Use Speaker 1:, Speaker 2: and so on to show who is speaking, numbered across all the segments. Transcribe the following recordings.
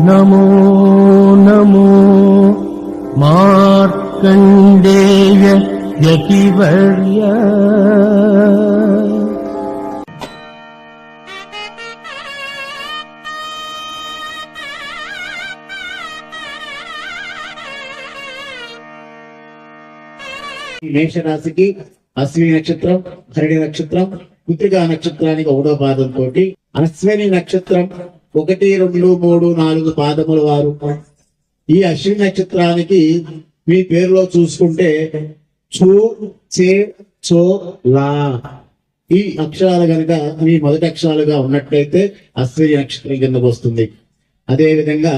Speaker 1: నమో నమో మార్కండేయ యతివర్య.
Speaker 2: మేషరాశికి అశ్విని నక్షత్రం, భరణి నక్షత్రం, కృత్తికా నక్షత్రానికి 1వ పాదంతో అశ్విని నక్షత్రం 1, 2, 3, 4 పాదముల వారు. ఈ అశ్విని నక్షత్రానికి మీ పేరులో చూసుకుంటే చూ, చే, చో, లా ఈ అక్షరాలు కనుక మీ మొదటి అక్షరాలుగా ఉన్నట్లయితే అశ్విని నక్షత్రం కిందకు వస్తుంది. అదే విధంగా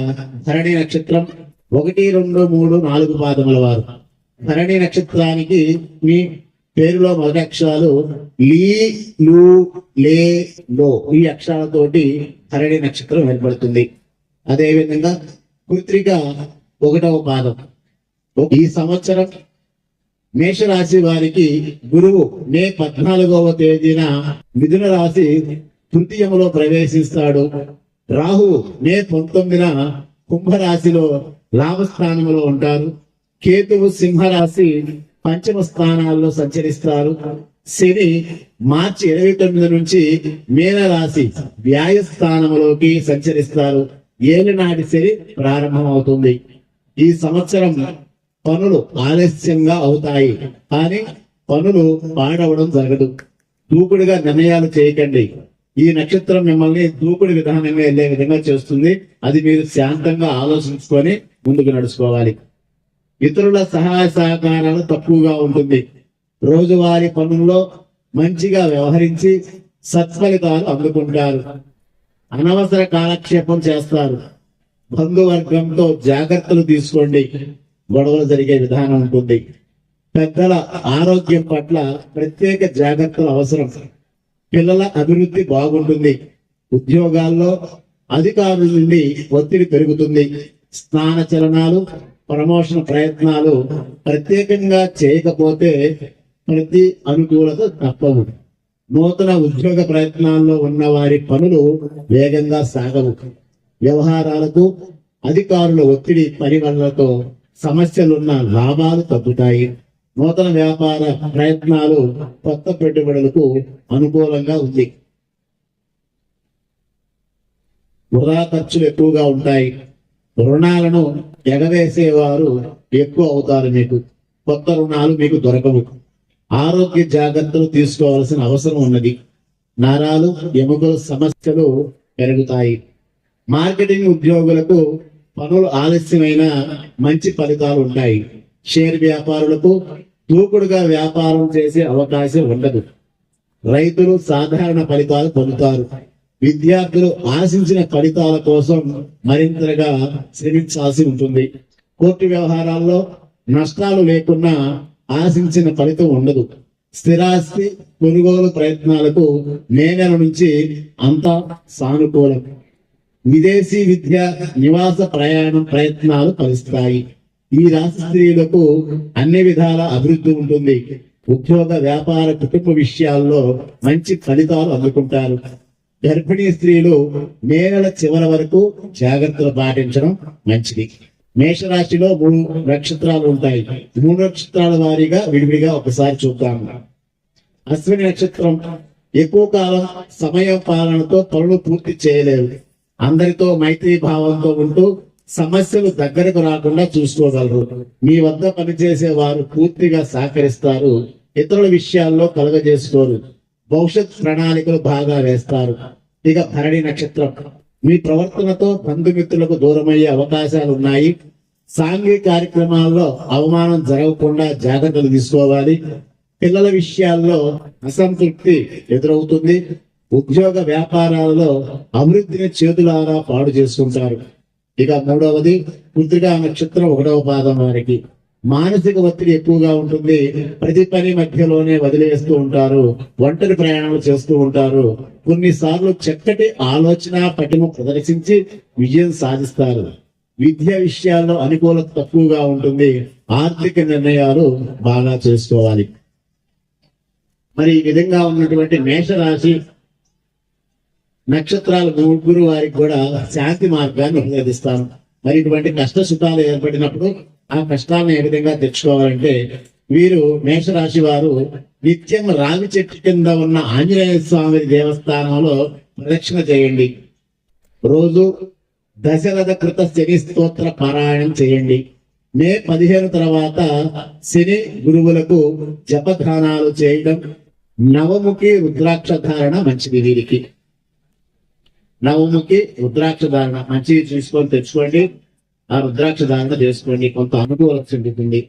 Speaker 2: భరణి నక్షత్రం 1, 2, 3, 4 పాదముల వారు. భరణి నక్షత్రానికి మీ పేరులో మొదటి అక్షరాలు లీ, లు, లే, లో ఈ అక్షరాలతోటి భరణి నక్షత్రం ఏర్పడుతుంది. అదే విధంగా కృత్తిక 1వ పాదం. ఈ సంవత్సరం మేషరాశి వారికి గురువు మే 14వ తేదీన మిథున రాశి తృతీయములో ప్రవేశిస్తాడు. రాహువు మే 19న కుంభరాశిలో లాభస్థానంలో ఉంటారు. కేతువు సింహరాశి పంచమ స్థానాల్లో సంచరిస్తారు. శని మార్చి 29 నుంచి మీనరాశి వ్యాయ స్థానంలోకి సంచరిస్తారు. ఏలినాటి శని ప్రారంభం అవుతుంది. ఈ సంవత్సరం పనులు ఆలస్యంగా అవుతాయి, కానీ పనులు పాడవడం జరగదు. దూకుడుగా నిర్ణయాలు చేయకండి. ఈ నక్షత్రం మిమ్మల్ని దూకుడు విధానంగా వెళ్లే విధంగా చేస్తుంది. అది మీరు శాంతంగా ఆలోచించుకొని ముందుకు నడుచుకోవాలి. ఇతరుల సహాయ సహకారాలు తక్కువగా ఉంటుంది. రోజువారీ పనుల్లో మంచిగా వ్యవహరించి సత్ఫలితాలు అందుకుంటారు. అనవసర కాలక్షేపం చేస్తారు. బంధువర్గంతో జాగ్రత్తలు తీసుకోండి. గొడవలు జరిగే విధానం ఉంటుంది. పెద్దల ఆరోగ్యం పట్ల ప్రత్యేక జాగ్రత్తలు అవసరం. పిల్లల అభివృద్ధి బాగుంటుంది. ఉద్యోగాల్లో అధికారుల నుండి ఒత్తిడి పెరుగుతుంది. స్నాన చలనాలు, ప్రమోషన్ ప్రయత్నాలు ప్రత్యేకంగా చేయకపోతే ప్రతి అనుకూలత తప్పవు. నూతన ఉద్యోగ ప్రయత్నాల్లో ఉన్న వారి పనులు వేగంగా సాగవు. వ్యవహారాలకు అధికారుల ఒత్తిడి పరిగణనలతో సమస్యలున్న లాభాలు తగ్గుతాయి. నూతన వ్యాపార ప్రయత్నాలు కొత్త పెట్టుబడులకు అనుకూలంగా ఉంది. వృధా ఖర్చులు ఎక్కువగా ఉంటాయి. రుణాలను ఎగవేసేవారు ఎక్కువ అవుతారు. మీకు కొత్త రుణాలు మీకు దొరకవు. ఆరోగ్య జాగ్రత్తలు తీసుకోవాల్సిన అవసరం ఉన్నది. నరాలు, ఎముకల సమస్యలు పెరుగుతాయి. మార్కెటింగ్ ఉద్యోగులకు పనులు ఆలస్యమైన మంచి ఫలితాలు ఉంటాయి. షేర్ వ్యాపారులకు దూకుడుగా వ్యాపారం చేసే అవకాశం ఉండదు. రైతులు సాధారణ ఫలితాలు పొందుతారు. విద్యార్థులు ఆశించిన ఫలితాల కోసం మరింతగా శ్రమించాల్సి ఉంటుంది. కోర్టు వ్యవహారాల్లో నష్టాలు లేకున్నా ఆశించిన ఫలితం ఉండదు. స్థిరాస్తి కొనుగోలు ప్రయత్నాలకు మే నెల నుంచి అంతా సానుకూలం. విదేశీ విద్య, నివాస ప్రయాణం ప్రయత్నాలు ఫలిస్తాయి. ఈ రాశి స్త్రీలకు అన్ని విధాల అభివృద్ధి ఉంటుంది. ఉద్యోగ, వ్యాపార, కుటుంబ విషయాల్లో మంచి ఫలితాలు అందుకుంటారు. గర్భిణీ స్త్రీలు మే నెల చివరి వరకు జాగ్రత్తలు పాటించడం మంచిది. మేషరాశిలో 3 నక్షత్రాలు ఉంటాయి. 3 నక్షత్రాల వారీగా విడివిడిగా ఒకసారి చూద్దాం. అశ్విని నక్షత్రం ఎక్కువ కాలం సమయ పాలనతో పనులు పూర్తి చేయలేరు. అందరితో మైత్రి భావంతో ఉంటూ సమస్యలు దగ్గరకు రాకుండా చూసుకోగలరు. మీ వద్ద పనిచేసే వారు పూర్తిగా సహకరిస్తారు. ఇతరుల విషయాల్లో కలగజేసుకోరు. భవిష్యత్ ప్రణాళికలు బాగా వేస్తారు. ఇక భరణి నక్షత్రం మీ ప్రవర్తనతో బంధుమిత్రులకు దూరమయ్యే అవకాశాలు ఉన్నాయి. సాంఘిక కార్యక్రమాల్లో అవమానం జరగకుండా జాగ్రత్తలు తీసుకోవాలి. పిల్లల విషయాల్లో అసంతృప్తి ఎదురవుతుంది. ఉద్యోగ వ్యాపారాలలో అభివృద్ధిని చేతులారా పాడు చేసుకుంటారు. ఇక 3వది కృత్తికా నక్షత్రం 1వ పాదం వారికి మానసిక ఒత్తిడి ఎక్కువగా ఉంటుంది. ప్రతి పని మధ్యలోనే వదిలేస్తూ ఉంటారు. ఒంటరి ప్రయాణాలు చేస్తూ ఉంటారు. కొన్నిసార్లు చక్కటి ఆలోచన పటిమ ప్రదర్శించి విజయం సాధిస్తారు. విద్య విషయాల్లో అనుకూలత తక్కువగా ఉంటుంది. ఆర్థిక నిర్ణయాలు బాగా చేసుకోవాలి. మరి ఈ విధంగా ఉన్నటువంటి మేషరాశి నక్షత్రాలు ముగ్గురు వారికి కూడా శాంతి మార్గాన్ని ఉపయోగిస్తాను. మరి ఇటువంటి కష్ట సుఖాలు ఏర్పడినప్పుడు ఆ కష్టాలను ఏ విధంగా తెచ్చుకోవాలంటే వీరు మేషరాశి వారు నిత్యం రావి చెట్టు కింద ఉన్న ఆంజనేయ స్వామి దేవస్థానంలో ప్రదక్షిణ చేయండి. రోజు దశరథ కృత శని స్తోత్ర పారాయణం చేయండి. మే 15 తర్వాత శని గురువులకు జపదానాలు చేయడం, నవముఖి రుద్రాక్ష ధారణ మంచిది. వీరికి నవముఖి రుద్రాక్ష ధారణ మంచిది చూసుకొని తెచ్చుకోండి. ఆ రుద్రాక్ష ధారణ చేసుకోండి, కొంత అనుకూలత చెందుతుంది.